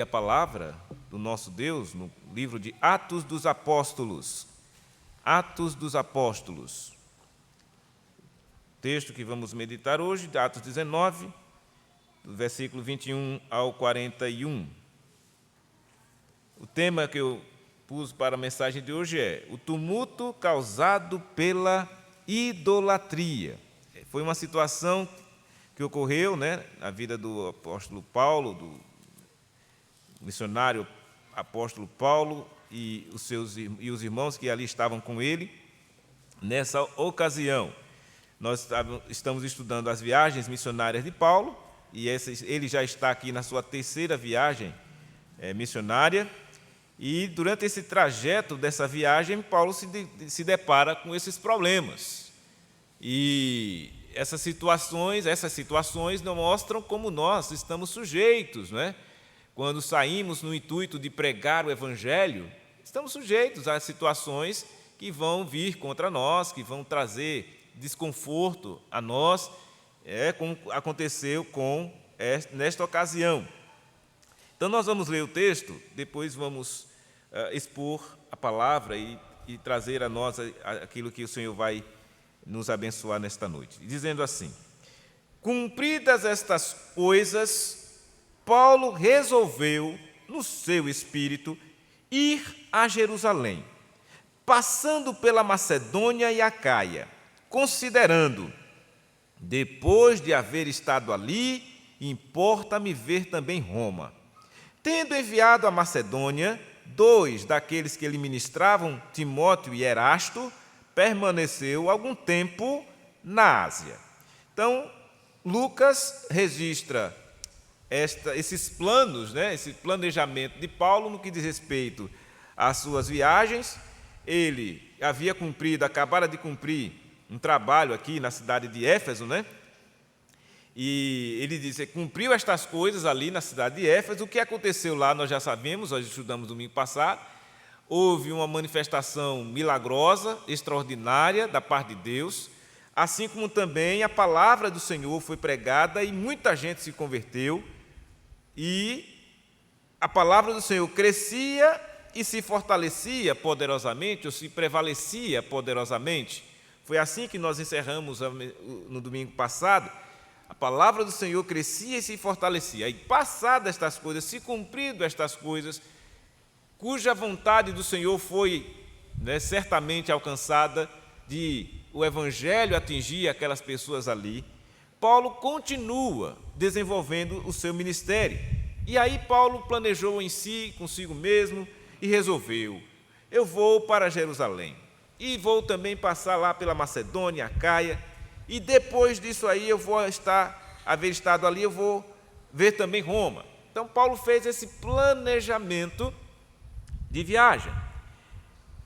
A palavra do nosso Deus no livro de Atos dos Apóstolos. Atos dos Apóstolos. O texto que vamos meditar hoje, de Atos 19, do versículo 21 ao 41. O tema que eu pus para a mensagem de hoje é o tumulto causado pela idolatria. Foi uma situação que ocorreu, na vida do apóstolo Paulo, do missionário apóstolo Paulo e os irmãos que ali estavam com ele. Nessa ocasião, nós estamos estudando as viagens missionárias de Paulo, e ele já está aqui na sua terceira viagem missionária, e durante esse trajeto dessa viagem, Paulo se depara com esses problemas. E essas situações não mostram como nós estamos sujeitos, Quando saímos no intuito de pregar o Evangelho, estamos sujeitos a situações que vão vir contra nós, que vão trazer desconforto a nós, como aconteceu nesta ocasião. Então, nós vamos ler o texto, depois vamos expor a palavra e trazer a nós aquilo que o Senhor vai nos abençoar nesta noite. Dizendo assim: cumpridas estas coisas, Paulo resolveu, no seu espírito, ir a Jerusalém, passando pela Macedônia e Acaia, considerando, depois de haver estado ali, importa-me ver também Roma. Tendo enviado a Macedônia 2 daqueles que lhe ministravam, Timóteo e Erasto, permaneceu algum tempo na Ásia. Então, Lucas registra esses planos, esse planejamento de Paulo no que diz respeito às suas viagens. Ele acabara de cumprir um trabalho aqui na cidade de Éfeso, E ele diz que cumpriu estas coisas ali na cidade de Éfeso. O que aconteceu lá nós já sabemos, nós estudamos domingo passado. Houve uma manifestação milagrosa, extraordinária da parte de Deus, assim como também a palavra do Senhor foi pregada e muita gente se converteu. E a palavra do Senhor crescia e se fortalecia poderosamente, ou se prevalecia poderosamente. Foi assim que nós encerramos no domingo passado. A palavra do Senhor crescia e se fortalecia. E passadas estas coisas, se cumprido estas coisas, cuja vontade do Senhor foi certamente alcançada, de o Evangelho atingir aquelas pessoas ali, Paulo continua desenvolvendo o seu ministério. E aí Paulo planejou em si, consigo mesmo, e resolveu: eu vou para Jerusalém, e vou também passar lá pela Macedônia, Acaia, e depois disso aí eu vou haver estado ali, eu vou ver também Roma. Então Paulo fez esse planejamento de viagem.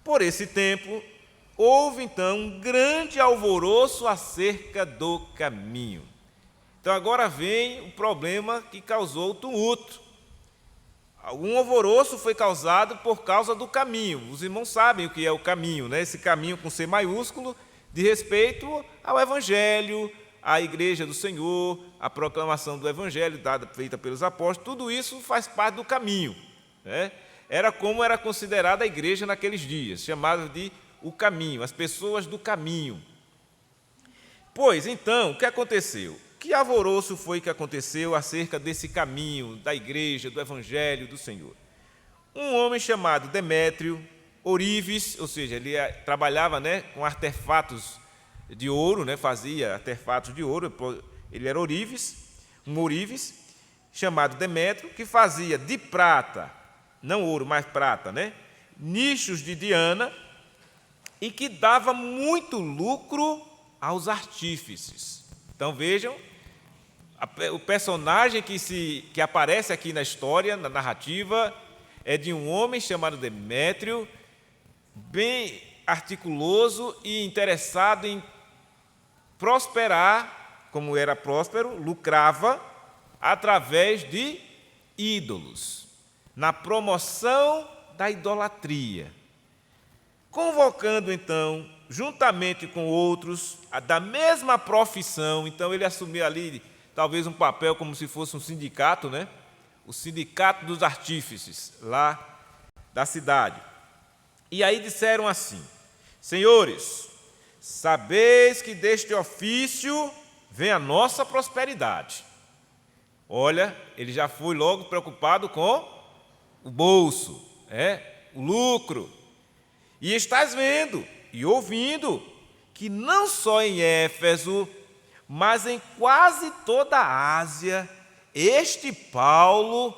Por esse tempo, houve então um grande alvoroço acerca do caminho. Então agora vem o problema que causou o tumulto. Um alvoroço foi causado por causa do caminho. Os irmãos sabem o que é o caminho, Esse caminho com C maiúsculo, de respeito ao Evangelho, à Igreja do Senhor, à proclamação do Evangelho feita pelos apóstolos. Tudo isso faz parte do caminho, Era como era considerada a igreja naqueles dias, chamada de o caminho, as pessoas do caminho. Pois, então, o que aconteceu? Que alvoroço foi que aconteceu acerca desse caminho, da igreja, do Evangelho do Senhor? Um homem chamado Demétrio, ourives, ou seja, ele trabalhava com artefatos de ouro, fazia artefatos de ouro, ele era um ourives, chamado Demétrio, que fazia de prata, não ouro, mas prata, nichos de Diana, e que dava muito lucro aos artífices. Então vejam, o personagem que aparece aqui na história, na narrativa, é de um homem chamado Demétrio, bem articuloso e interessado em prosperar, como era próspero, lucrava através de ídolos, na promoção da idolatria. Convocando, então, juntamente com outros, da mesma profissão, então ele assumiu ali talvez um papel como se fosse um sindicato, o sindicato dos artífices lá da cidade. E aí disseram assim: senhores, sabeis que deste ofício vem a nossa prosperidade. Olha, ele já foi logo preocupado com o bolso, o lucro. E estás vendo e ouvindo que não só em Éfeso, mas em quase toda a Ásia, este Paulo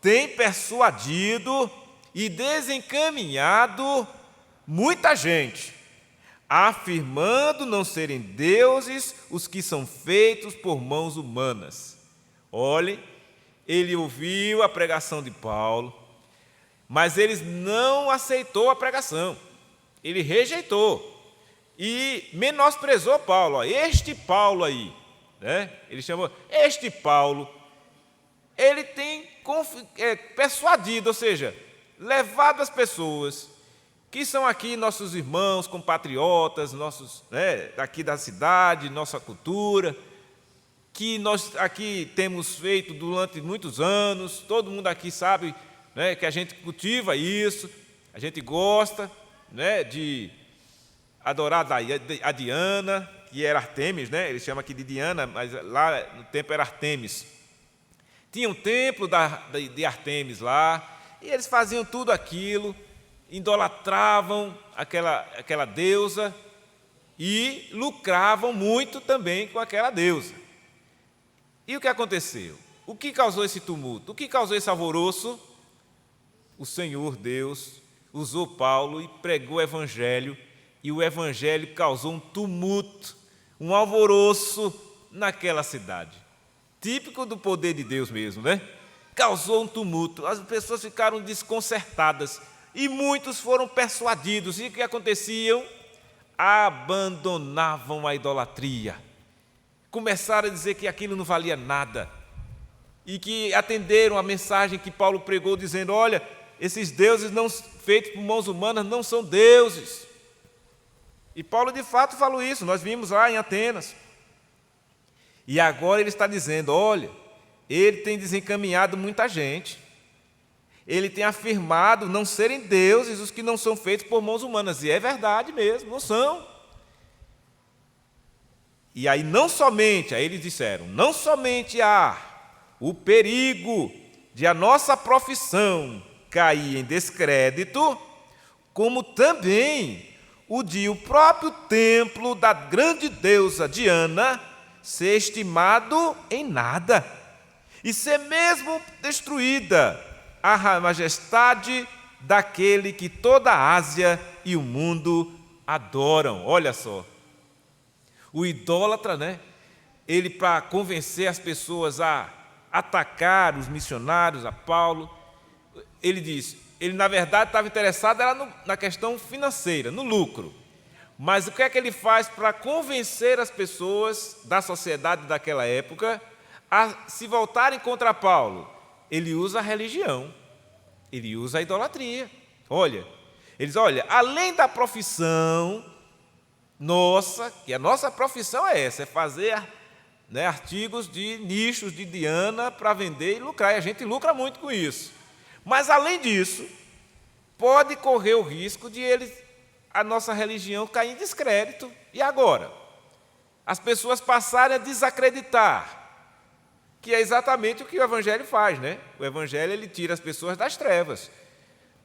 tem persuadido e desencaminhado muita gente, afirmando não serem deuses os que são feitos por mãos humanas. Olhe, ele ouviu a pregação de Paulo, mas ele não aceitou a pregação, ele rejeitou e menosprezou Paulo. Este Paulo aí, ele chamou, este Paulo, ele tem persuadido, ou seja, levado as pessoas que são aqui nossos irmãos, compatriotas, nossos, daqui da cidade, nossa cultura, que nós aqui temos feito durante muitos anos, todo mundo aqui sabe, que a gente cultiva isso, a gente gosta, de adorar a Diana, que era Artemis, ele chama aqui de Diana, mas lá no tempo era Artemis. Tinha um templo de Artemis lá, e eles faziam tudo aquilo, idolatravam aquela deusa e lucravam muito também com aquela deusa. E o que aconteceu? O que causou esse tumulto? O que causou esse alvoroço? O Senhor Deus usou Paulo e pregou o Evangelho, e o Evangelho causou um tumulto, um alvoroço naquela cidade. Típico do poder de Deus mesmo, Causou um tumulto, as pessoas ficaram desconcertadas e muitos foram persuadidos. E o que aconteciam? Abandonavam a idolatria. Começaram a dizer que aquilo não valia nada e que atenderam a mensagem que Paulo pregou, dizendo: olha, esses deuses não feitos por mãos humanas não são deuses. E Paulo de fato falou isso, nós vimos lá em Atenas. E agora ele está dizendo: olha, ele tem desencaminhado muita gente, ele tem afirmado não serem deuses os que não são feitos por mãos humanas, e é verdade mesmo, não são. E aí aí eles disseram, não somente há o perigo de a nossa profissão cair em descrédito, como também o de o próprio templo da grande deusa Diana ser estimado em nada, e ser mesmo destruída a majestade daquele que toda a Ásia e o mundo adoram. Olha só, o idólatra, ele, para convencer as pessoas a atacar os missionários, a Paulo, ele na verdade estava interessado na questão financeira, no lucro. Mas o que é que ele faz para convencer as pessoas da sociedade daquela época a se voltarem contra Paulo? Ele usa a religião, ele usa a idolatria. Olha, além da profissão nossa, que a nossa profissão é essa, é fazer artigos de nichos de Diana para vender e lucrar, e a gente lucra muito com isso. Mas, além disso, pode correr o risco de a nossa religião cair em descrédito. E agora? As pessoas passarem a desacreditar, que é exatamente o que o Evangelho faz, O Evangelho, ele tira as pessoas das trevas.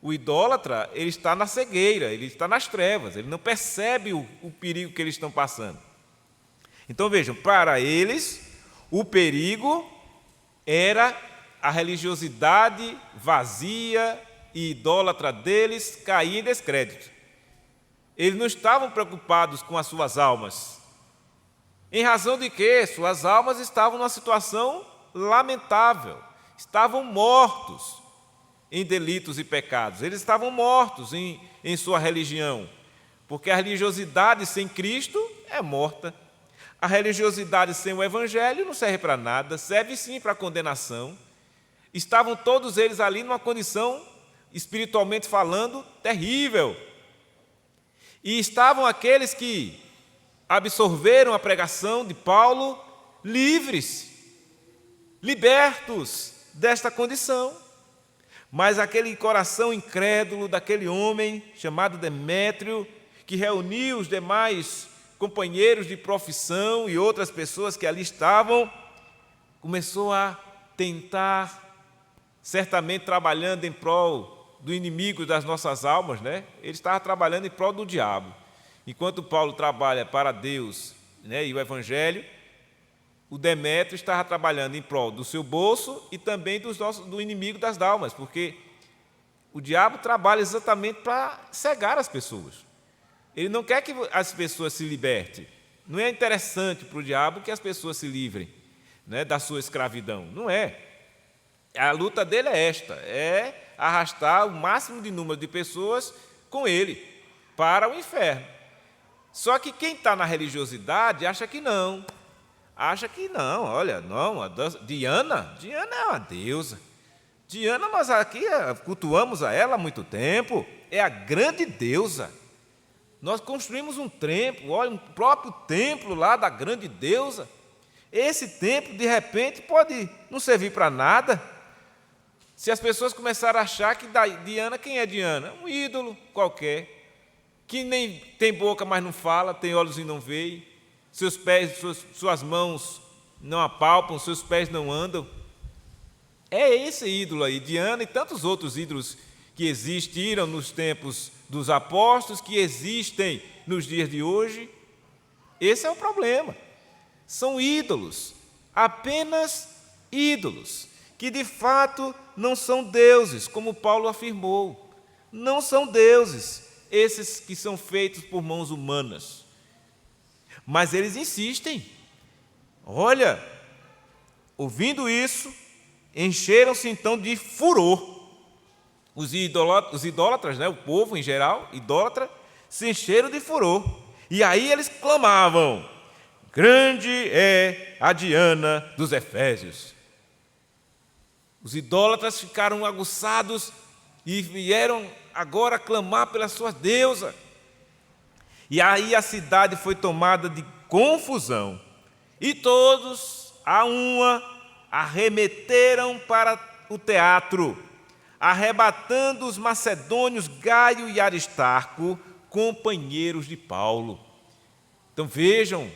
O idólatra, ele está na cegueira, ele está nas trevas, ele não percebe o perigo que eles estão passando. Então, vejam, para eles, o perigo era a religiosidade vazia e idólatra deles cair em descrédito. Eles não estavam preocupados com as suas almas. Em razão de que suas almas estavam numa situação lamentável, estavam mortos em delitos e pecados, eles estavam mortos em sua religião, porque a religiosidade sem Cristo é morta. A religiosidade sem o Evangelho não serve para nada, serve sim para condenação. Estavam todos eles ali numa condição, espiritualmente falando, terrível. E estavam aqueles que absorveram a pregação de Paulo livres, libertos, desta condição. Mas aquele coração incrédulo daquele homem chamado Demétrio, que reuniu os demais companheiros de profissão e outras pessoas que ali estavam, começou a tentar, certamente trabalhando em prol do inimigo das nossas almas, né? Ele estava trabalhando em prol do diabo. Enquanto Paulo trabalha para Deus, né, e o Evangelho, o Demétrio estava trabalhando em prol do seu bolso e também do inimigo das almas, porque o diabo trabalha exatamente para cegar as pessoas. Ele não quer que as pessoas se libertem. Não é interessante para o diabo que as pessoas se livrem, né, da sua escravidão. Não é. A luta dele é esta, é arrastar o máximo de número de pessoas com ele para o inferno. Só que quem está na religiosidade acha que não. Olha, não, Diana é uma deusa. Diana, nós aqui cultuamos a ela há muito tempo, é a grande deusa. Nós construímos um templo, olha, um próprio templo lá da grande deusa. Esse templo, de repente, pode não servir para nada. Se as pessoas começarem a achar que Diana, quem é Diana? Um ídolo qualquer, que nem tem boca, mas não fala, tem olhos e não vê, seus pés, suas mãos não apalpam, seus pés não andam. É esse ídolo aí, Diana e tantos outros ídolos que existiram nos tempos dos apóstolos, que existem nos dias de hoje. Esse é o problema. São ídolos, apenas ídolos, que de fato não são deuses, como Paulo afirmou. Não são deuses, esses que são feitos por mãos humanas. Mas eles insistem. Olha, ouvindo isso, encheram-se então de furor. Os idólatras, né, o povo em geral, idólatra, se encheram de furor. E aí eles clamavam: grande é a Diana dos Efésios. Os idólatras ficaram aguçados e vieram agora clamar pela sua deusa. E aí a cidade foi tomada de confusão. E todos, a uma, arremeteram para o teatro, arrebatando os macedônios Gaio e Aristarco, companheiros de Paulo. Então vejam,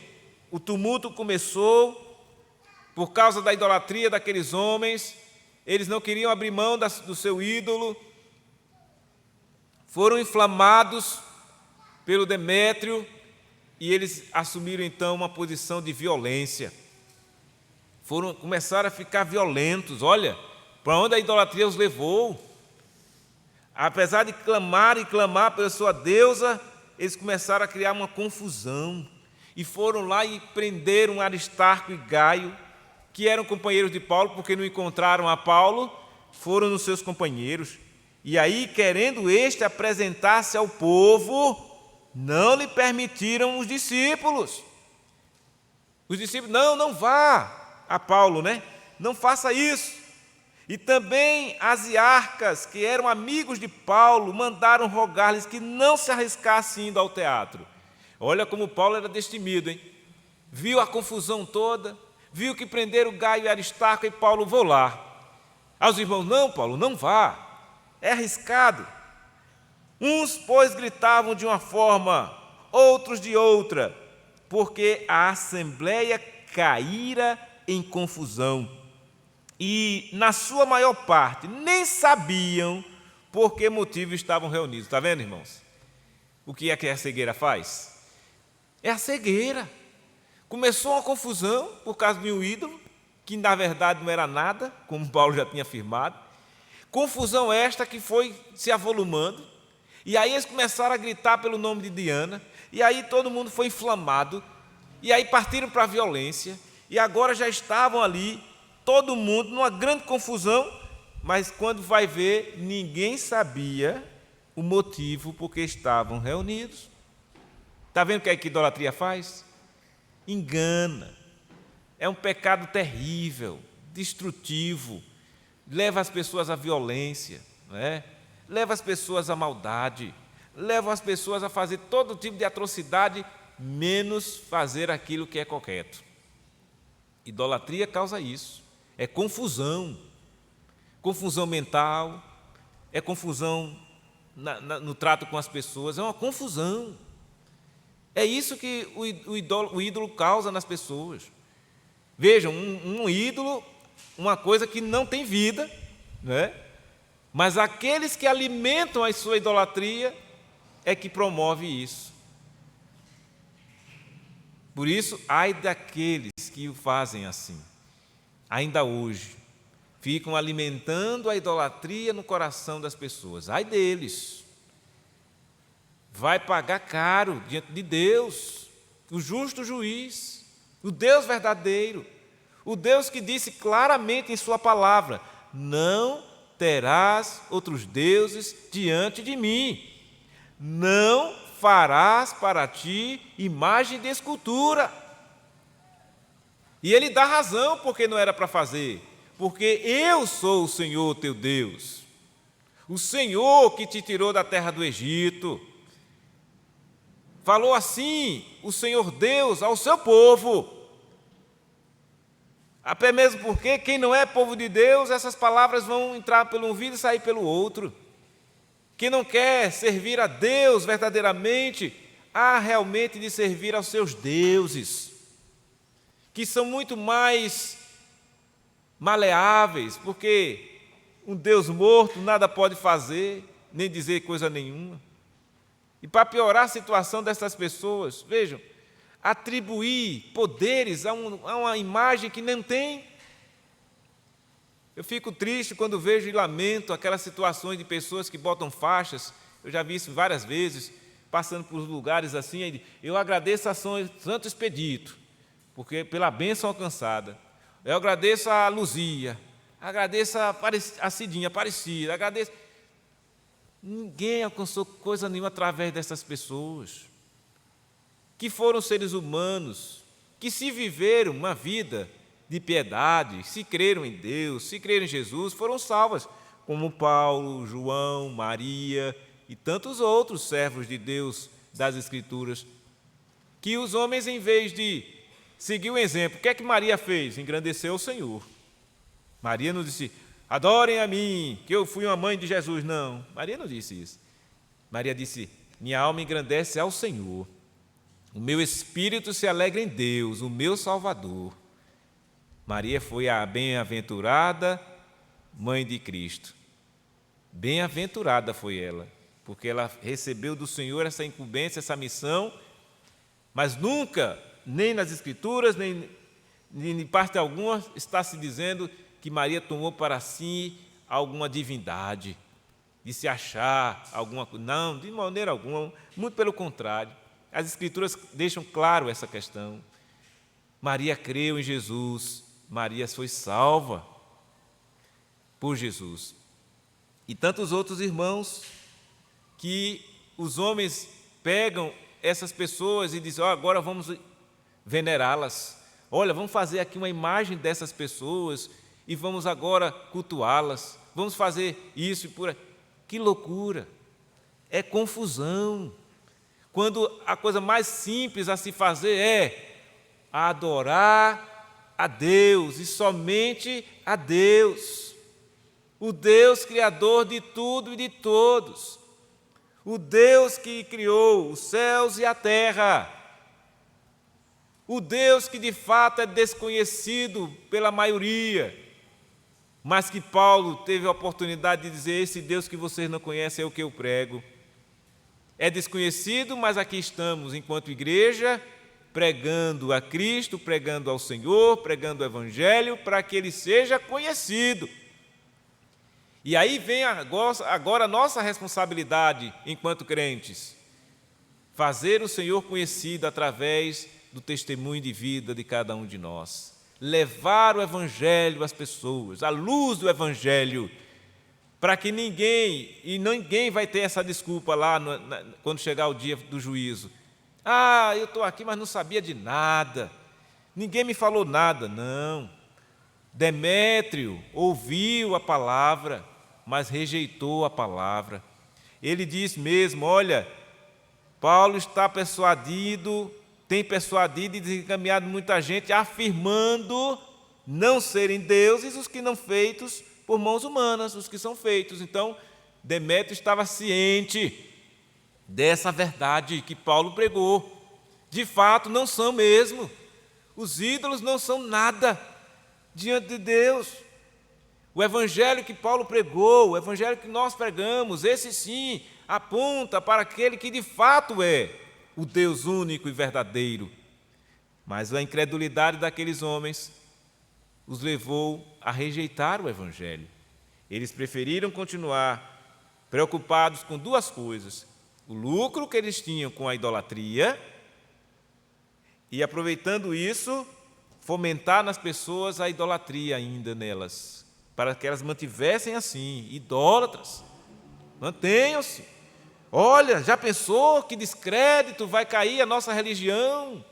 o tumulto começou por causa da idolatria daqueles homens. Eles não queriam abrir mão do seu ídolo, foram inflamados pelo Demétrio e eles assumiram então uma posição de violência. Começaram a ficar violentos. Olha, para onde a idolatria os levou. Apesar de clamar e clamar pela sua deusa, eles começaram a criar uma confusão. E foram lá e prenderam Aristarco e Gaio, que eram companheiros de Paulo, porque não encontraram a Paulo, foram nos seus companheiros. E aí, querendo este apresentar-se ao povo, não lhe permitiram os discípulos. Os discípulos, não vá a Paulo, né? Não faça isso. E também as iarcas, que eram amigos de Paulo, mandaram rogar-lhes que não se arriscassem indo ao teatro. Olha como Paulo era destemido, hein? Viu a confusão toda, viu que prenderam Gaio e Aristarco e Paulo, vou lá. Aos irmãos, não, Paulo, não vá, é arriscado. Uns, pois, gritavam de uma forma, outros de outra, porque a assembleia caíra em confusão. E, na sua maior parte, nem sabiam por que motivo estavam reunidos. Está vendo, irmãos? O que é que a cegueira faz? É a cegueira. Começou uma confusão por causa de um ídolo, que na verdade não era nada, como Paulo já tinha afirmado. Confusão esta que foi se avolumando. E aí eles começaram a gritar pelo nome de Diana. E aí todo mundo foi inflamado. E aí partiram para a violência. E agora já estavam ali, todo mundo, numa grande confusão. Mas quando vai ver, ninguém sabia o motivo por que estavam reunidos. Está vendo o que a idolatria faz? Engana. É um pecado terrível, destrutivo. Leva as pessoas à violência, não é? Leva as pessoas à maldade, leva as pessoas a fazer todo tipo de atrocidade, menos fazer aquilo que é correto. Idolatria causa isso, é confusão, confusão mental, é confusão no trato com as pessoas, é uma confusão. É isso que o ídolo causa nas pessoas. Vejam, um ídolo, uma coisa que não tem vida, não é? Mas aqueles que alimentam a sua idolatria é que promove isso. Por isso, ai daqueles que o fazem assim, ainda hoje, ficam alimentando a idolatria no coração das pessoas. Ai deles, vai pagar caro diante de Deus, o justo juiz, o Deus verdadeiro, o Deus que disse claramente em sua palavra: não terás outros deuses diante de mim, não farás para ti imagem de escultura. E ele dá razão porque não era para fazer, porque eu sou o Senhor teu Deus, o Senhor que te tirou da terra do Egito. Falou assim o Senhor Deus ao seu povo. Até mesmo porque quem não é povo de Deus, essas palavras vão entrar pelo um ouvido e sair pelo outro. Quem não quer servir a Deus verdadeiramente, há realmente de servir aos seus deuses, que são muito mais maleáveis, porque um Deus morto nada pode fazer, nem dizer coisa nenhuma. E para piorar a situação dessas pessoas, vejam, atribuir poderes a uma imagem que não tem. Eu fico triste quando vejo e lamento aquelas situações de pessoas que botam faixas. Eu já vi isso várias vezes, passando por lugares assim. Eu agradeço a São Santo Expedito, porque pela bênção alcançada. Eu agradeço a Luzia, agradeço a Cidinha Aparecida, agradeço. Ninguém alcançou coisa nenhuma através dessas pessoas, que foram seres humanos, que se viveram uma vida de piedade, se creram em Deus, se creram em Jesus, foram salvas, como Paulo, João, Maria e tantos outros servos de Deus das Escrituras, que os homens, em vez de seguir o exemplo, o que é que Maria fez? Engrandeceu o Senhor. Maria não disse: adorem a mim, que eu fui uma mãe de Jesus. Não, Maria não disse isso. Maria disse: minha alma engrandece ao Senhor, o meu espírito se alegra em Deus, o meu Salvador. Maria foi a bem-aventurada mãe de Cristo. Bem-aventurada foi ela, porque ela recebeu do Senhor essa incumbência, essa missão, mas nunca, nem nas Escrituras, nem em parte alguma, está se dizendo que Maria tomou para si alguma divindade, de se achar alguma coisa. Não, de maneira alguma, muito pelo contrário. As Escrituras deixam claro essa questão. Maria creu em Jesus, Maria foi salva por Jesus. E tantos outros irmãos que os homens pegam essas pessoas e dizem: agora vamos venerá-las. Olha, vamos fazer aqui uma imagem dessas pessoas e vamos agora cultuá-las. Vamos fazer isso e por aí. Que loucura! É confusão. Quando a coisa mais simples a se fazer é adorar a Deus e somente a Deus, o Deus criador de tudo e de todos, o Deus que criou os céus e a terra, o Deus que de fato é desconhecido pela maioria, mas que Paulo teve a oportunidade de dizer: esse Deus que vocês não conhecem é o que eu prego. É desconhecido, mas aqui estamos, enquanto igreja, pregando a Cristo, pregando ao Senhor, pregando o Evangelho, para que Ele seja conhecido. E aí vem agora a nossa responsabilidade, enquanto crentes, fazer o Senhor conhecido através do testemunho de vida de cada um de nós. Levar o Evangelho às pessoas, a luz do Evangelho, para que ninguém vai ter essa desculpa lá quando chegar o dia do juízo. Eu estou aqui, mas não sabia de nada, ninguém me falou nada. Não, Demétrio ouviu a palavra, mas rejeitou a palavra. Ele diz mesmo: olha, Paulo está persuadido, tem persuadido e desencaminhado muita gente, afirmando não serem deuses os que não feitos por mãos humanas, os que são feitos. Então, Demétrio estava ciente dessa verdade que Paulo pregou. De fato, não são mesmo. Os ídolos não são nada diante de Deus. O evangelho que Paulo pregou, o evangelho que nós pregamos, esse sim aponta para aquele que de fato é o Deus único e verdadeiro. Mas a incredulidade daqueles homens os levou a rejeitar o evangelho. Eles preferiram continuar preocupados com duas coisas: o lucro que eles tinham com a idolatria e, aproveitando isso, fomentar nas pessoas a idolatria ainda nelas, para que elas mantivessem assim, idólatras. Mantenham-se. Olha, já pensou que descrédito vai cair a nossa religião?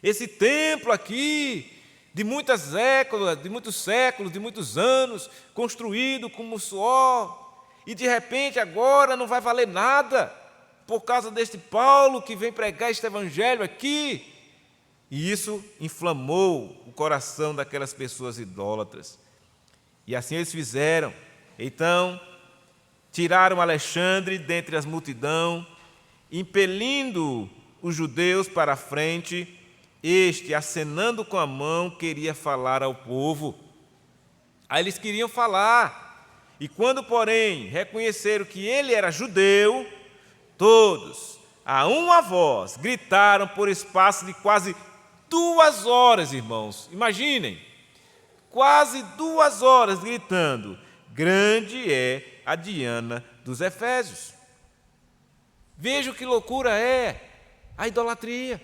Esse templo aqui, de muitos séculos, de muitos anos, construído com suor, e de repente agora não vai valer nada, por causa deste Paulo que vem pregar este evangelho aqui. E isso inflamou o coração daquelas pessoas idólatras. E assim eles fizeram. Então, tiraram Alexandre dentre as multidão, impelindo os judeus para a frente. Este, acenando com a mão, queria falar ao povo. Aí eles queriam falar. E quando, porém, reconheceram que ele era judeu, todos, a uma voz, gritaram por espaço de quase 2 horas, irmãos. Imaginem, quase 2 horas gritando: grande é a Diana dos Efésios. Vejam que loucura é a idolatria.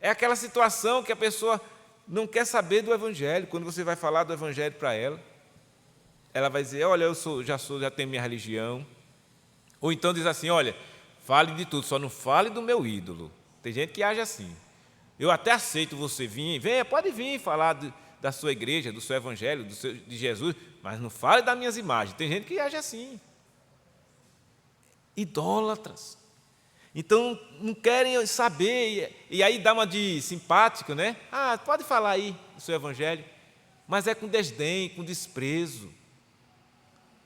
É aquela situação que a pessoa não quer saber do evangelho. Quando você vai falar do evangelho para ela, ela vai dizer: olha, já tenho minha religião. Ou então diz assim: olha, fale de tudo, só não fale do meu ídolo. Tem gente que age assim. Eu até aceito você vir, venha, pode vir falar da sua igreja, do seu evangelho, de Jesus, mas não fale das minhas imagens. Tem gente que age assim. Idólatras. Então, não querem saber, e aí dá uma de simpático, né? Ah, pode falar aí do seu evangelho, mas é com desdém, com desprezo,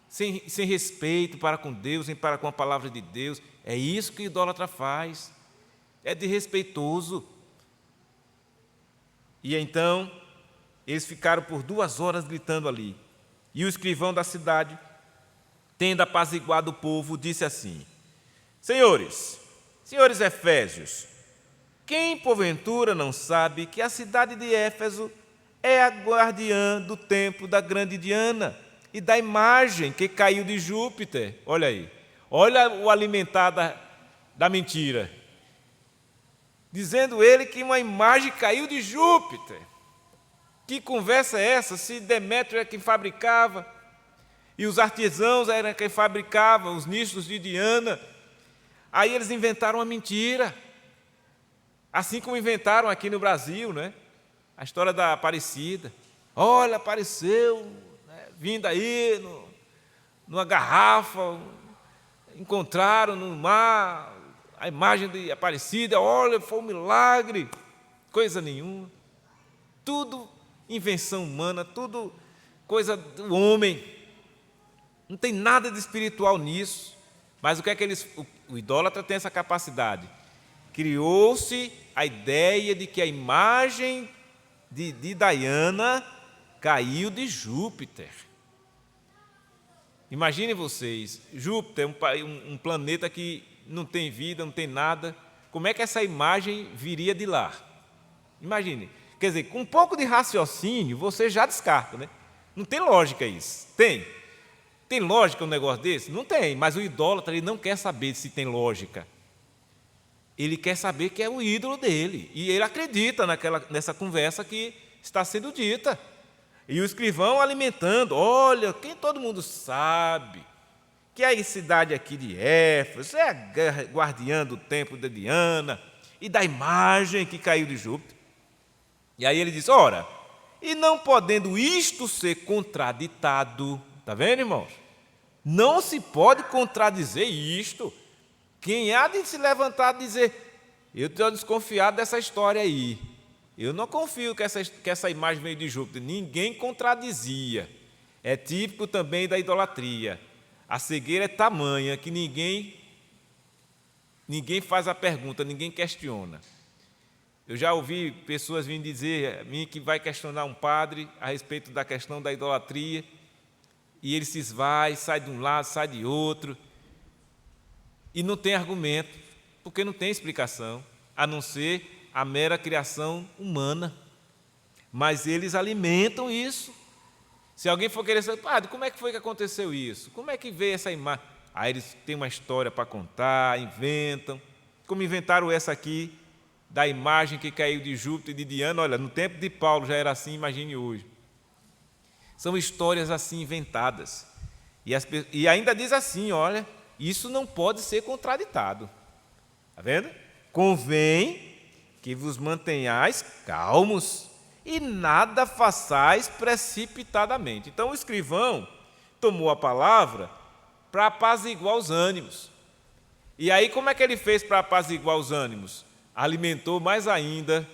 sem respeito para com Deus, nem para com a palavra de Deus. É isso que o idólatra faz, é desrespeitoso. E então, eles ficaram por 2 horas gritando ali. E o escrivão da cidade, tendo apaziguado o povo, disse assim: senhores Efésios, quem porventura não sabe que a cidade de Éfeso é a guardiã do templo da grande Diana e da imagem que caiu de Júpiter? Olha aí, olha o alimentar da mentira. Dizendo ele que uma imagem caiu de Júpiter. Que conversa é essa? Se Demétrio é quem fabricava, e os artesãos eram quem fabricavam os nichos de Diana. Aí eles inventaram uma mentira. Assim como inventaram aqui no Brasil, né? A história da Aparecida. Olha, apareceu, né, vindo aí numa garrafa, encontraram no mar a imagem de Aparecida. Olha, foi um milagre. Coisa nenhuma. Tudo invenção humana, tudo coisa do homem. Não tem nada de espiritual nisso. Mas o que é que o idólatra tem essa capacidade? Criou-se a ideia de que a imagem de Diana caiu de Júpiter. Imaginem vocês, Júpiter, um planeta que não tem vida, não tem nada. Como é que essa imagem viria de lá? Imagine. Quer dizer, com um pouco de raciocínio, você já descarta, né? Não tem lógica isso. Tem lógica um negócio desse? Não tem, mas o idólatra ele não quer saber se tem lógica. Ele quer saber que é o ídolo dele. E ele acredita nessa conversa que está sendo dita. E o escrivão alimentando: olha, quem todo mundo sabe que a cidade aqui de Éfeso é a guardiã do templo de Diana e da imagem que caiu de Júpiter. E aí ele diz: ora, e não podendo isto ser contraditado. Está vendo, irmãos? Não se pode contradizer isto. Quem há de se levantar e dizer: eu estou desconfiado dessa história aí, eu não confio que essa imagem veio de Júpiter. Ninguém contradizia. É típico também da idolatria. A cegueira é tamanha que ninguém faz a pergunta, ninguém questiona. Eu já ouvi pessoas virem dizer a mim que vai questionar um padre a respeito da questão da idolatria, e ele se esvai, sai de um lado, sai de outro, e não tem argumento, porque não tem explicação, a não ser a mera criação humana. Mas eles alimentam isso. Se alguém for querer saber, padre, como é que foi que aconteceu isso? Como é que veio essa imagem? Aí eles têm uma história para contar, inventam. Como inventaram essa aqui, da imagem que caiu de Júpiter e de Diana. Olha, no tempo de Paulo já era assim, imagine hoje. São histórias assim inventadas. E ainda diz assim, olha, isso não pode ser contraditado. Está vendo? Convém que vos mantenhais calmos e nada façais precipitadamente. Então o escrivão tomou a palavra para apaziguar os ânimos. E aí como é que ele fez para apaziguar os ânimos? Alimentou mais ainda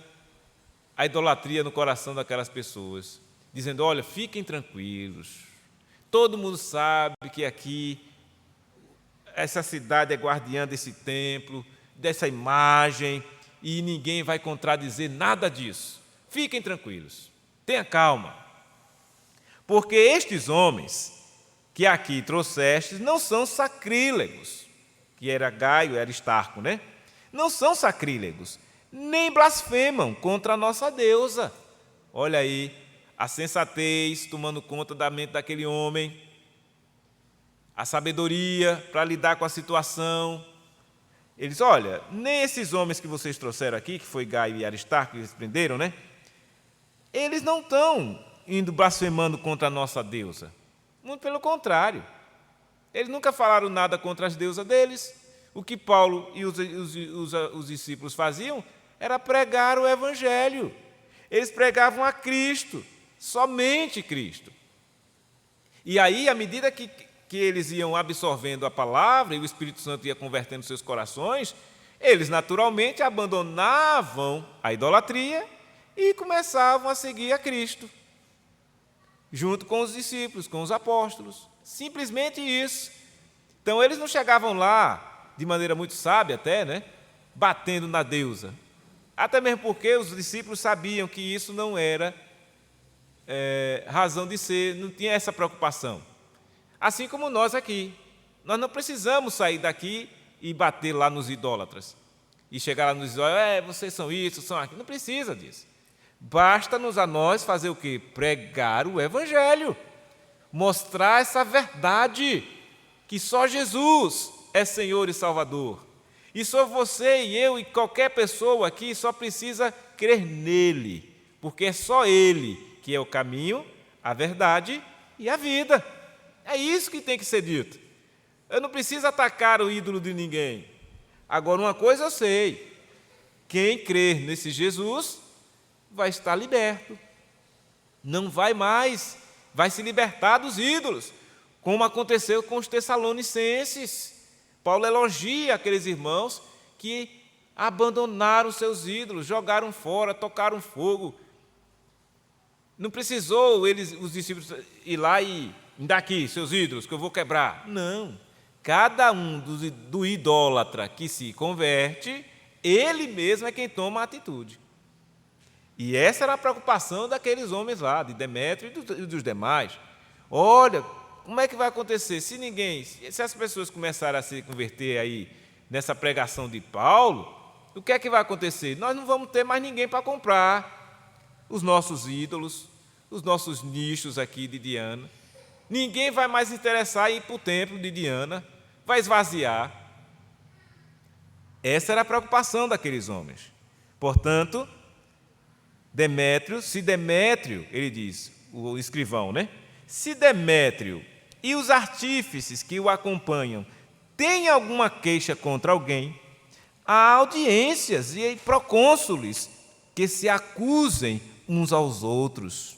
a idolatria no coração daquelas pessoas, dizendo, olha, fiquem tranquilos, todo mundo sabe que aqui essa cidade é guardiã desse templo, dessa imagem, e ninguém vai contradizer nada disso. Fiquem tranquilos, tenha calma, porque estes homens que aqui trouxestes não são sacrílegos, que era Gaio e Aristarco, né? Não são sacrílegos, nem blasfemam contra a nossa deusa. Olha aí, a sensatez tomando conta da mente daquele homem, a sabedoria para lidar com a situação. Eles, olha, nem esses homens que vocês trouxeram aqui, que foi Gaio e Aristarco, que eles prenderam, né? Eles não estão indo blasfemando contra a nossa deusa. Muito pelo contrário. Eles nunca falaram nada contra as deusas deles. O que Paulo e os discípulos faziam era pregar o Evangelho. Eles pregavam a Cristo, somente Cristo. E aí, à medida que eles iam absorvendo a palavra e o Espírito Santo ia convertendo seus corações, eles naturalmente abandonavam a idolatria e começavam a seguir a Cristo, junto com os discípulos, com os apóstolos. Simplesmente isso. Então, eles não chegavam lá, de maneira muito sábia até, né, batendo na deusa. Até mesmo porque os discípulos sabiam que isso não era razão de ser, não tinha essa preocupação. Assim como nós aqui. Nós não precisamos sair daqui e bater lá nos idólatras. E chegar lá nos idólatras, vocês são isso, são aquilo. Não precisa disso. Basta-nos a nós fazer o quê? Pregar o Evangelho. Mostrar essa verdade, que só Jesus é Senhor e Salvador. E só você e eu e qualquer pessoa aqui só precisa crer nele, porque é só ele que é o caminho, a verdade e a vida. É isso que tem que ser dito. Eu não preciso atacar o ídolo de ninguém. Agora, uma coisa eu sei, quem crer nesse Jesus vai estar liberto. Não vai mais, vai se libertar dos ídolos, como aconteceu com os Tessalonicenses. Paulo elogia aqueles irmãos que abandonaram seus ídolos, jogaram fora, tocaram fogo. Não precisou os discípulos ir lá e me dá aqui seus ídolos que eu vou quebrar. Não. Cada um do idólatra que se converte, ele mesmo é quem toma a atitude. E essa era a preocupação daqueles homens lá, de Demétrio e dos demais. Olha, como é que vai acontecer? Se as pessoas começarem a se converter aí nessa pregação de Paulo, o que é que vai acontecer? Nós não vamos ter mais ninguém para comprar os nossos ídolos, os nossos nichos aqui de Diana. Ninguém vai mais interessar em ir para o templo de Diana, vai esvaziar. Essa era a preocupação daqueles homens. Portanto, se Demétrio, ele diz, o escrivão, né? Se Demétrio e os artífices que o acompanham têm alguma queixa contra alguém, há audiências e procônsules que se acusem uns aos outros.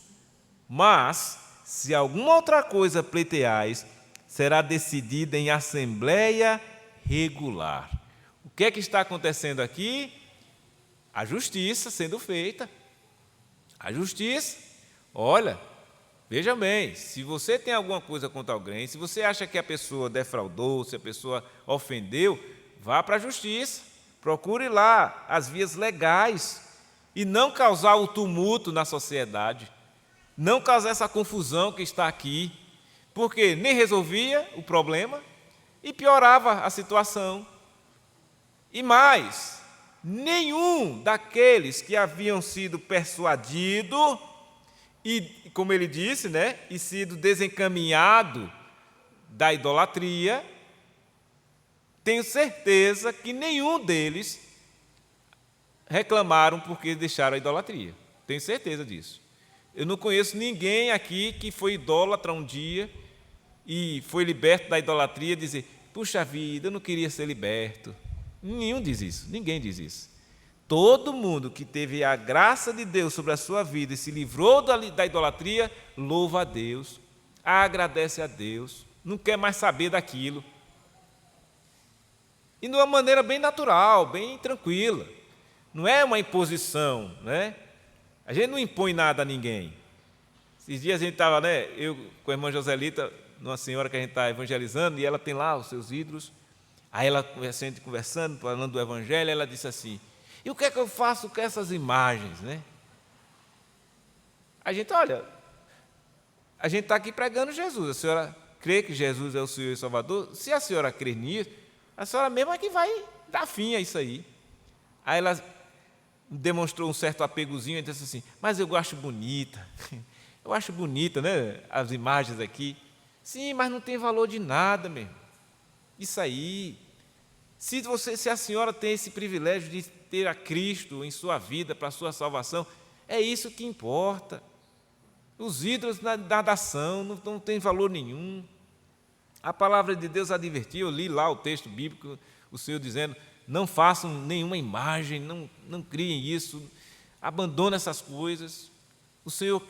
Mas, se alguma outra coisa pleiteais, será decidida em assembleia regular. O que é que está acontecendo aqui? A justiça sendo feita. A justiça. Olha, Veja bem, se você tem alguma coisa contra alguém, se você acha que a pessoa defraudou, se a pessoa ofendeu, vá para a justiça, procure lá as vias legais e não causar o tumulto na sociedade, não causar essa confusão que está aqui, porque nem resolvia o problema e piorava a situação. E mais, nenhum daqueles que haviam sido persuadidos e, como ele disse, e sido desencaminhado da idolatria, tenho certeza que nenhum deles reclamaram porque deixaram a idolatria. Tenho certeza disso. Eu não conheço ninguém aqui que foi idólatra um dia e foi liberto da idolatria e dizer: puxa vida, eu não queria ser liberto. Nenhum diz isso, ninguém diz isso. Todo mundo que teve a graça de Deus sobre a sua vida e se livrou da idolatria, louva a Deus, agradece a Deus, não quer mais saber daquilo. E de uma maneira bem natural, bem tranquila. Não é uma imposição, A gente não impõe nada a ninguém. Esses dias a gente estava, eu com a irmã Joselita, uma senhora que a gente está evangelizando, e ela tem lá os seus ídolos. Aí ela, a gente conversando, falando do evangelho, ela disse assim: e o que é que eu faço com essas imagens, A gente, olha, a gente está aqui pregando Jesus. A senhora crê que Jesus é o Senhor e Salvador? Se a senhora crê nisso, a senhora mesma é que vai dar fim a isso aí. Aí ela demonstrou um certo apegozinho e disse assim: mas eu acho bonita, eu acho bonita, as imagens aqui. Sim, mas não tem valor de nada, mesmo. Isso aí. Se a senhora tem esse privilégio de ter a Cristo em sua vida para a sua salvação, é isso que importa. Os ídolos da nadação não tem valor nenhum. A palavra de Deus advertiu, eu li lá o texto bíblico, o Senhor dizendo: não façam nenhuma imagem, não criem isso, abandonem essas coisas. O Senhor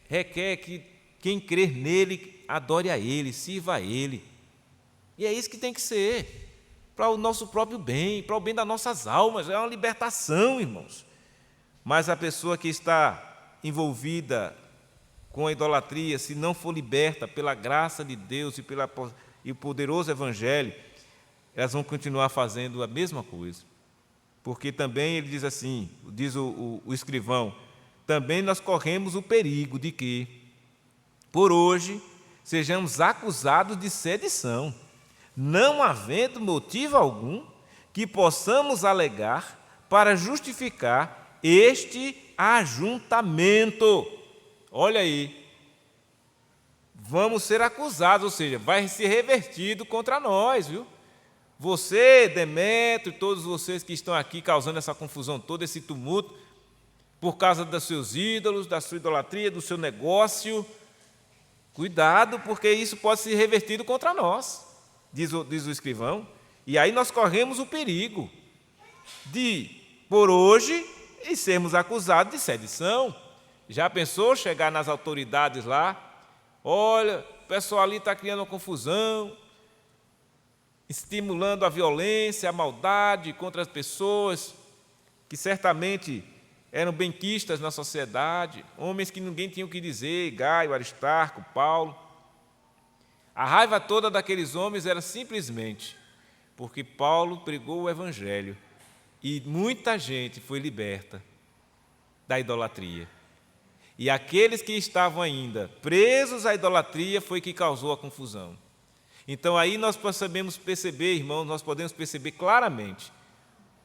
requer que quem crer nele adore a Ele, sirva a Ele. E é isso que tem que ser, para o nosso próprio bem, para o bem das nossas almas. É uma libertação, irmãos. Mas a pessoa que está envolvida com a idolatria, se não for liberta pela graça de Deus e o poderoso Evangelho, elas vão continuar fazendo a mesma coisa. Porque também ele diz assim, diz o escrivão: também nós corremos o perigo de que, por hoje, sejamos acusados de sedição, não havendo motivo algum que possamos alegar para justificar este ajuntamento. Olha aí, vamos ser acusados, ou seja, vai ser revertido contra nós, viu? Você, Demétrio, todos vocês que estão aqui causando essa confusão toda, esse tumulto, por causa dos seus ídolos, da sua idolatria, do seu negócio, cuidado, porque isso pode ser revertido contra nós, diz o escrivão. E aí nós corremos o perigo de, por hoje, sermos acusados de sedição. Já pensou chegar nas autoridades lá? Olha, o pessoal ali está criando uma confusão, estimulando a violência, a maldade contra as pessoas que certamente eram benquistas na sociedade, homens que ninguém tinha o que dizer, Gaio, Aristarco, Paulo. A raiva toda daqueles homens era simplesmente porque Paulo pregou o Evangelho e muita gente foi liberta da idolatria. E aqueles que estavam ainda presos à idolatria foi que causou a confusão. Então aí nós podemos perceber, irmãos, nós podemos perceber claramente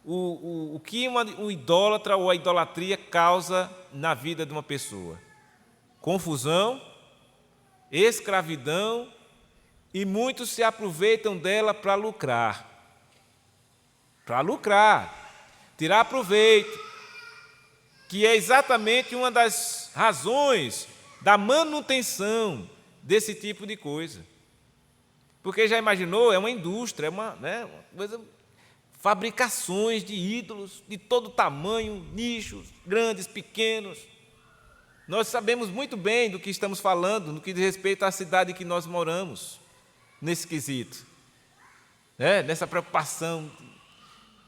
o que um idólatra ou a idolatria causa na vida de uma pessoa: confusão, escravidão, e muitos se aproveitam dela para lucrar. Para lucrar, tirar proveito, que é exatamente uma das razões da manutenção desse tipo de coisa. Porque já imaginou, é uma indústria, é uma coisa, fabricações de ídolos de todo tamanho, nichos, grandes, pequenos. Nós sabemos muito bem do que estamos falando, no que diz respeito à cidade que nós moramos, nesse quesito. Nessa preocupação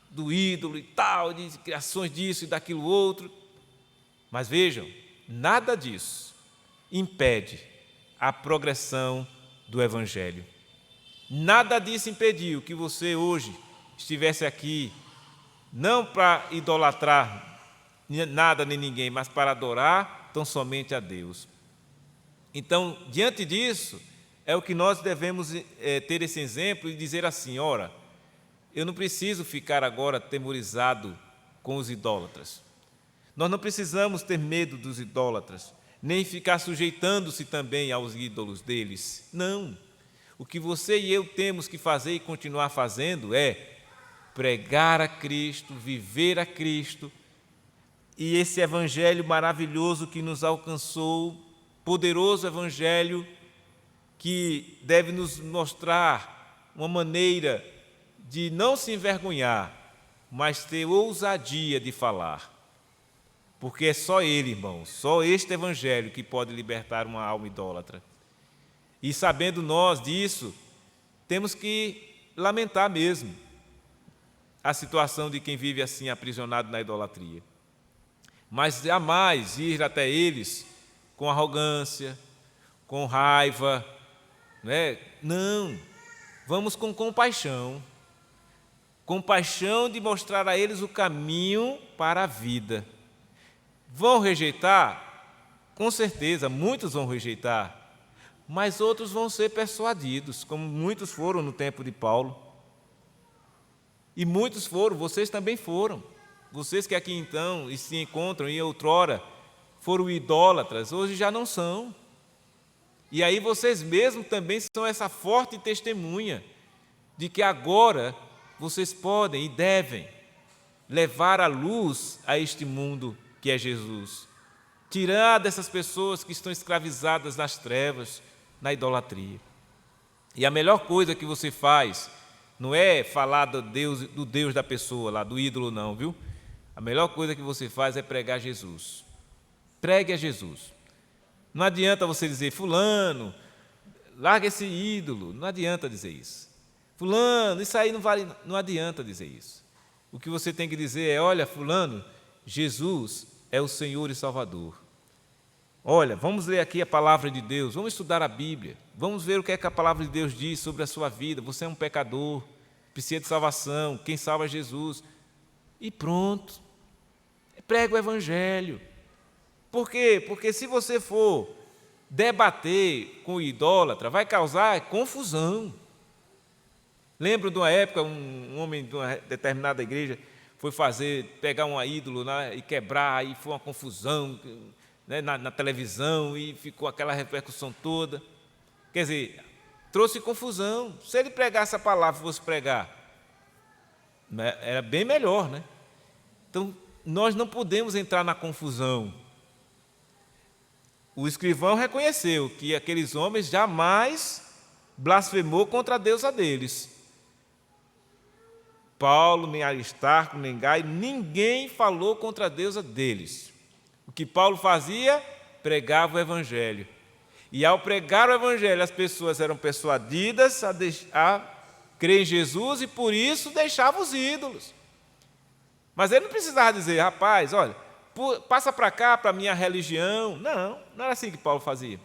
do ídolo e tal, de criações disso e daquilo outro. Mas vejam, nada disso impede a progressão do Evangelho. Nada disso impediu que você hoje estivesse aqui, não para idolatrar nada nem ninguém, mas para adorar tão somente a Deus. Então, diante disso, é o que nós devemos ter esse exemplo e dizer assim: ora, eu não preciso ficar agora temorizado com os idólatras. Nós não precisamos ter medo dos idólatras, nem ficar sujeitando-se também aos ídolos deles. Não. O que você e eu temos que fazer e continuar fazendo é pregar a Cristo, viver a Cristo, e esse evangelho maravilhoso que nos alcançou, poderoso evangelho que deve nos mostrar uma maneira de não se envergonhar, mas ter ousadia de falar. Porque é só Ele, irmãos, só este evangelho que pode libertar uma alma idólatra. E sabendo nós disso, temos que lamentar mesmo a situação de quem vive assim aprisionado na idolatria. Mas jamais ir até eles com arrogância, com raiva, não, vamos com compaixão de mostrar a eles o caminho para a vida. Vão rejeitar? Com certeza, muitos vão rejeitar, mas outros vão ser persuadidos, como muitos foram no tempo de Paulo. E muitos foram, vocês também foram. Vocês que aqui então e se encontram e outrora foram idólatras, hoje já não são. E aí vocês mesmos também são essa forte testemunha de que agora vocês podem e devem levar a luz a este mundo que é Jesus. Tirar dessas pessoas que estão escravizadas nas trevas, na idolatria. E a melhor coisa que você faz não é falar do Deus da pessoa lá, do ídolo não, viu? A melhor coisa que você faz é pregar Jesus. Pregue a Jesus. Não adianta você dizer: fulano, larga esse ídolo. Não adianta dizer isso. Fulano, isso aí não vale. Não adianta dizer isso. O que você tem que dizer é: olha, fulano, Jesus é o Senhor e Salvador. Olha, vamos ler aqui a palavra de Deus, vamos estudar a Bíblia, vamos ver o que é que a palavra de Deus diz sobre a sua vida. Você é um pecador, precisa de salvação, quem salva é Jesus. E pronto. Prega o Evangelho. Por quê? Porque se você for debater com o idólatra, vai causar confusão. Lembro de uma época, um homem de uma determinada igreja foi pegar um ídolo e quebrar, e foi uma confusão na televisão, e ficou aquela repercussão toda. Quer dizer, trouxe confusão. Se ele pregasse a palavra, fosse pregar, era bem melhor, né? Então, nós não podemos entrar na confusão. O escrivão reconheceu que aqueles homens jamais blasfemou contra a deusa deles. Paulo, nem Aristarco, nem Gaio, ninguém falou contra a deusa deles. O que Paulo fazia? Pregava o Evangelho. E ao pregar o Evangelho, as pessoas eram persuadidas a crer em Jesus e por isso deixavam os ídolos. Mas ele não precisava dizer: rapaz, olha, passa para cá, para a minha religião. Não era assim que Paulo fazia.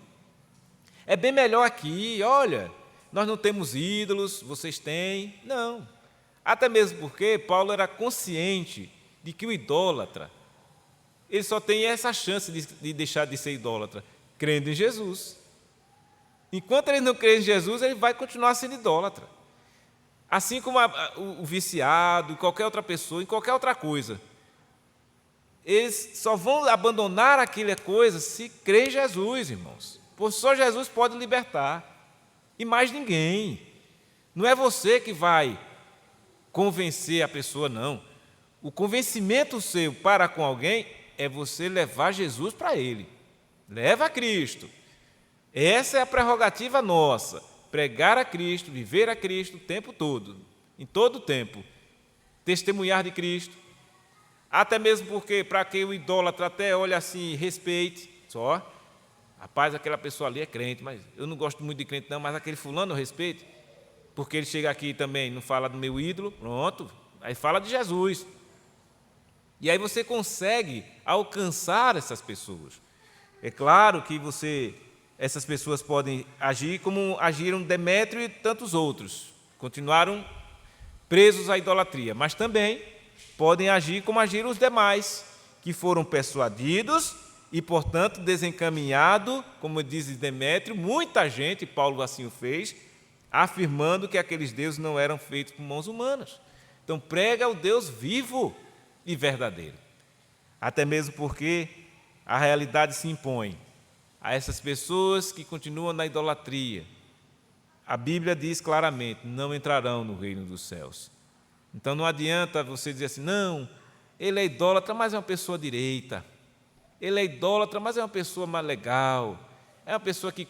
É bem melhor aqui, olha, nós não temos ídolos, vocês têm. Não. Até mesmo porque Paulo era consciente de que o idólatra, ele só tem essa chance de deixar de ser idólatra, crendo em Jesus. Enquanto ele não crê em Jesus, ele vai continuar sendo idólatra. Assim como o viciado, qualquer outra pessoa, em qualquer outra coisa. Eles só vão abandonar aquela coisa se crê em Jesus, irmãos. Pois só Jesus pode libertar. E mais ninguém. Não é você que vai convencer a pessoa, não. O convencimento seu para com alguém é você levar Jesus para ele. Leva a Cristo. Essa é a prerrogativa nossa. Pregar a Cristo, viver a Cristo o tempo todo, em todo o tempo. Testemunhar de Cristo. Até mesmo porque, para que o idólatra até olhe assim e respeite, só, rapaz, aquela pessoa ali é crente, mas eu não gosto muito de crente não, mas aquele fulano eu respeito, porque ele chega aqui também, não fala do meu ídolo, pronto, aí fala de Jesus. E aí você consegue alcançar essas pessoas. É claro que essas pessoas podem agir como agiram Demétrio e tantos outros, continuaram presos à idolatria, mas também podem agir como agiram os demais, que foram persuadidos e, portanto, desencaminhado, como diz Demétrio, muita gente, Paulo assim o fez, afirmando que aqueles deuses não eram feitos por mãos humanas. Então, prega o Deus vivo e verdadeiro. Até mesmo porque a realidade se impõe a essas pessoas que continuam na idolatria. A Bíblia diz claramente, não entrarão no reino dos céus. Então não adianta você dizer assim, não, ele é idólatra, mas é uma pessoa direita. Ele é idólatra, mas é uma pessoa mais legal. É uma pessoa que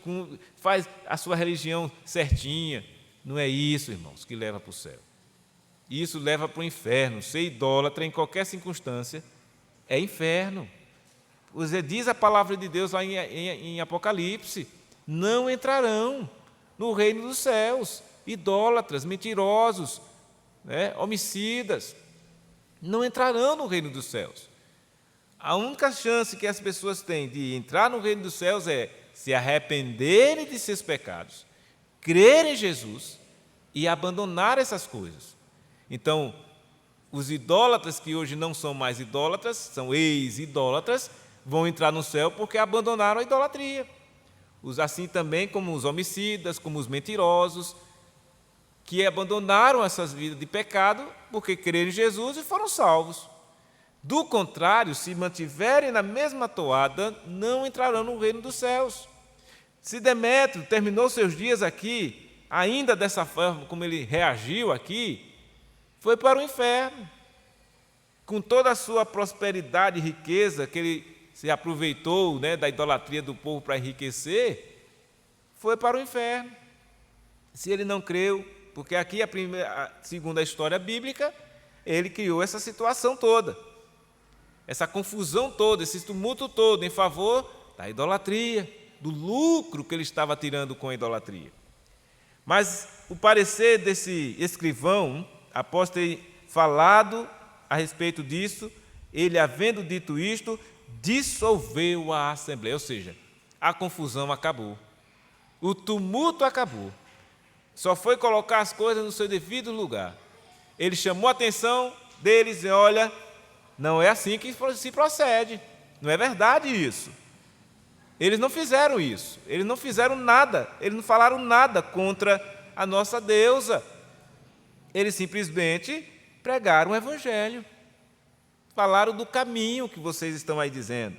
faz a sua religião certinha. Não é isso, irmãos, que leva para o céu. Isso leva para o inferno. Ser idólatra em qualquer circunstância é inferno. Diz a palavra de Deus lá em Apocalipse, não entrarão no reino dos céus, idólatras, mentirosos, homicidas, não entrarão no reino dos céus. A única chance que as pessoas têm de entrar no reino dos céus é se arrependerem de seus pecados, crer em Jesus e abandonar essas coisas. Então, os idólatras que hoje não são mais idólatras, são ex-idólatras, vão entrar no céu porque abandonaram a idolatria. Assim também como os homicidas, como os mentirosos, que abandonaram essas vidas de pecado porque creram em Jesus e foram salvos. Do contrário, se mantiverem na mesma toada, não entrarão no reino dos céus. Se Demétrio terminou seus dias aqui, ainda dessa forma como ele reagiu aqui, foi para o inferno. Com toda a sua prosperidade e riqueza que ele se aproveitou da idolatria do povo para enriquecer, foi para o inferno. Se ele não creu, porque aqui, segundo a história bíblica, ele criou essa situação toda, essa confusão toda, esse tumulto todo em favor da idolatria, do lucro que ele estava tirando com a idolatria. Mas o parecer desse escrivão, após ter falado a respeito disso, ele, havendo dito isto, dissolveu a assembleia, ou seja, a confusão acabou, o tumulto acabou, só foi colocar as coisas no seu devido lugar. Ele chamou a atenção deles e olha, não é assim que se procede, não é verdade isso. Eles não fizeram isso, eles não fizeram nada, eles não falaram nada contra a nossa deusa, eles simplesmente pregaram o evangelho. Falaram do caminho que vocês estão aí dizendo.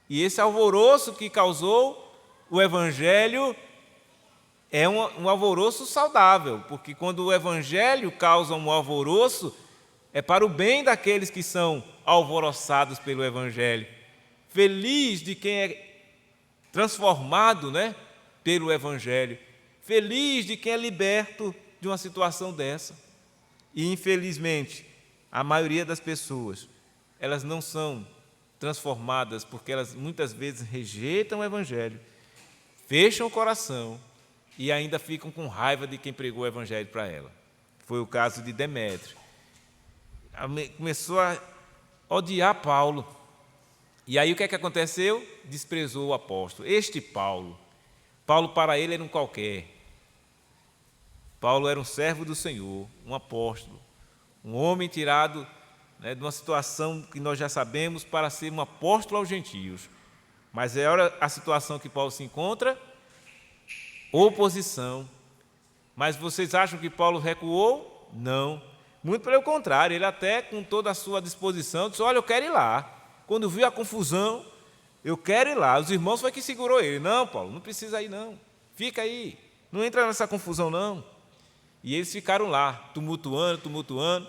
E esse alvoroço que causou o Evangelho é um alvoroço saudável, porque quando o Evangelho causa um alvoroço, é para o bem daqueles que são alvoroçados pelo Evangelho. Feliz de quem é transformado pelo Evangelho. Feliz de quem é liberto de uma situação dessa. E, infelizmente, a maioria das pessoas, elas não são transformadas porque elas muitas vezes rejeitam o Evangelho, fecham o coração e ainda ficam com raiva de quem pregou o Evangelho para ela. Foi o caso de Demétrio. Começou a odiar Paulo. E aí o que é que aconteceu? Desprezou o apóstolo. Este Paulo para ele era um qualquer. Paulo era um servo do Senhor, um apóstolo, um homem tirado de uma situação que nós já sabemos para ser um apóstolo aos gentios. Mas é a situação que Paulo se encontra, oposição. Mas vocês acham que Paulo recuou? Não. Muito pelo contrário, ele até com toda a sua disposição disse, olha, eu quero ir lá. Quando viu a confusão, eu quero ir lá. Os irmãos foi que segurou ele. Não, Paulo, não precisa ir não. Fica aí, não entra nessa confusão não. E eles ficaram lá, tumultuando.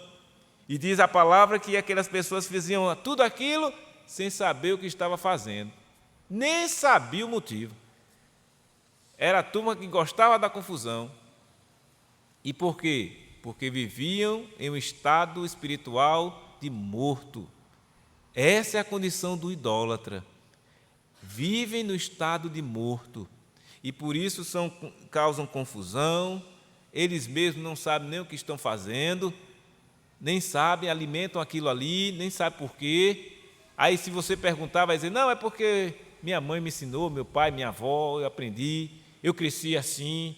E diz a palavra que aquelas pessoas faziam tudo aquilo sem saber o que estava fazendo. Nem sabia o motivo. Era a turma que gostava da confusão. E por quê? Porque viviam em um estado espiritual de morto. Essa é a condição do idólatra. Vivem no estado de morto. E por isso causam confusão, eles mesmos não sabem nem o que estão fazendo, nem sabem, alimentam aquilo ali, nem sabem por quê. Aí se você perguntar, vai dizer, não, é porque minha mãe me ensinou, meu pai, minha avó, eu aprendi, eu cresci assim,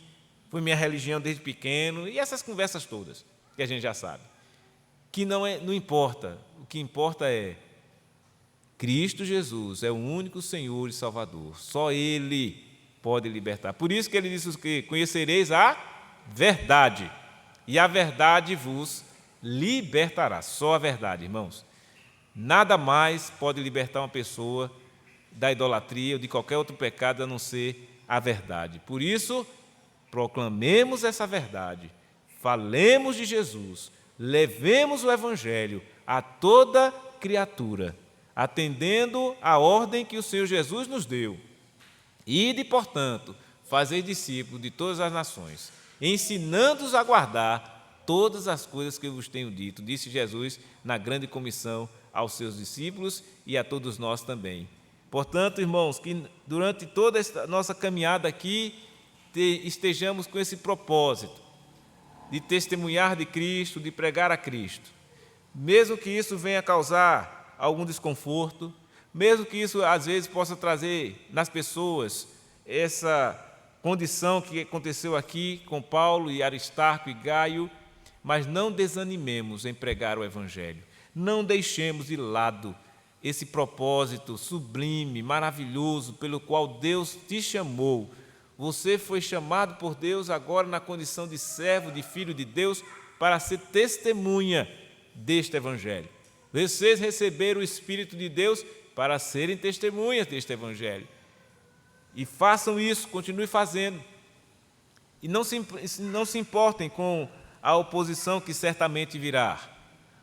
foi minha religião desde pequeno, e essas conversas todas que a gente já sabe. Que não importa, o que importa é Cristo Jesus é o único Senhor e Salvador, só Ele pode libertar. Por isso que Ele disse que conhecereis a verdade, e a verdade vos libertará, só a verdade, irmãos. Nada mais pode libertar uma pessoa da idolatria ou de qualquer outro pecado a não ser a verdade. Por isso, proclamemos essa verdade, falemos de Jesus, levemos o Evangelho a toda criatura, atendendo à ordem que o Senhor Jesus nos deu. Ide, portanto, fazei discípulos de todas as nações, ensinando-os a guardar todas as coisas que eu vos tenho dito, disse Jesus na grande comissão aos seus discípulos e a todos nós também. Portanto, irmãos, que durante toda esta nossa caminhada aqui, estejamos com esse propósito de testemunhar de Cristo, de pregar a Cristo. Mesmo que isso venha causar algum desconforto, mesmo que isso às vezes possa trazer nas pessoas essa condição que aconteceu aqui com Paulo e Aristarco e Gaio, mas não desanimemos em pregar o Evangelho. Não deixemos de lado esse propósito sublime, maravilhoso, pelo qual Deus te chamou. Você foi chamado por Deus agora na condição de servo, de filho de Deus, para ser testemunha deste Evangelho. Vocês receberam o Espírito de Deus para serem testemunhas deste Evangelho. E façam isso, continuem fazendo. E não se importem com a oposição que certamente virá,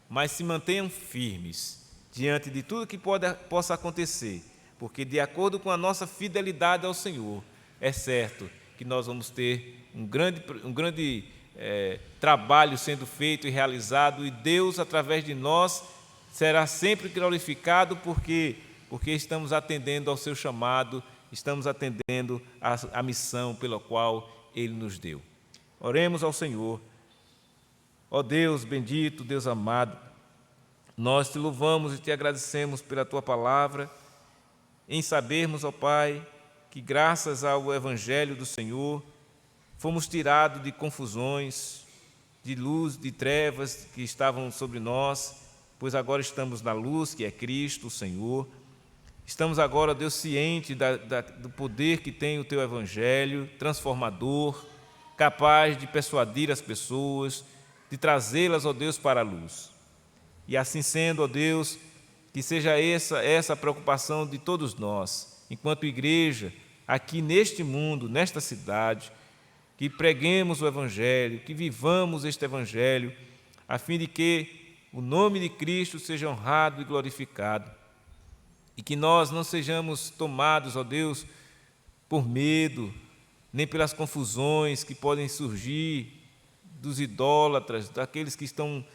mas se mantenham firmes diante de tudo que possa acontecer, porque de acordo com a nossa fidelidade ao Senhor, é certo que nós vamos ter um grande trabalho sendo feito e realizado, e Deus, através de nós, será sempre glorificado, porque estamos atendendo ao seu chamado, estamos atendendo à missão pela qual Ele nos deu. Oremos ao Senhor. Ó Deus bendito, Deus amado, nós te louvamos e te agradecemos pela tua palavra, em sabermos, ó Pai, que graças ao Evangelho do Senhor, fomos tirados de confusões, de luz, de trevas que estavam sobre nós, pois agora estamos na luz, que é Cristo, o Senhor. Estamos agora, Deus, cientes do poder que tem o teu Evangelho, transformador, capaz de persuadir as pessoas, de trazê-las, ó Deus, para a luz. E assim sendo, ó Deus, que seja essa a preocupação de todos nós, enquanto igreja, aqui neste mundo, nesta cidade, que preguemos o Evangelho, que vivamos este Evangelho, a fim de que o nome de Cristo seja honrado e glorificado, e que nós não sejamos tomados, ó Deus, por medo, nem pelas confusões que podem surgir dos idólatras, daqueles que estão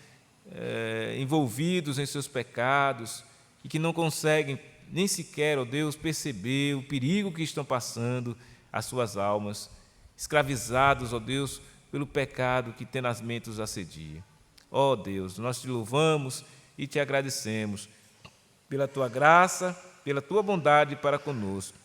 envolvidos em seus pecados e que não conseguem nem sequer, ó Deus, perceber o perigo que estão passando as suas almas, escravizados, ó Deus, pelo pecado que tenazmente os assedia. Ó Deus, nós te louvamos e te agradecemos pela tua graça, pela tua bondade para conosco,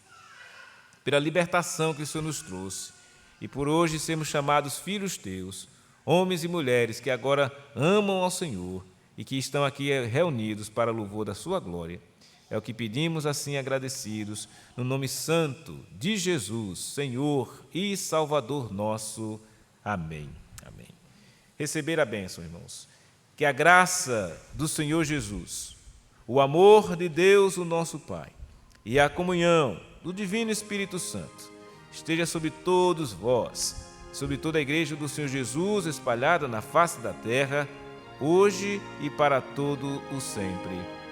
pela libertação que o Senhor nos trouxe e por hoje sermos chamados filhos teus, homens e mulheres que agora amam ao Senhor e que estão aqui reunidos para louvor da sua glória. É o que pedimos assim agradecidos, no nome santo de Jesus, Senhor e Salvador nosso. Amém. Amém. Receber a bênção, irmãos. Que a graça do Senhor Jesus, o amor de Deus, o nosso Pai, e a comunhão do Divino Espírito Santo esteja sobre todos vós, sobre toda a igreja do Senhor Jesus espalhada na face da terra, hoje e para todo o sempre.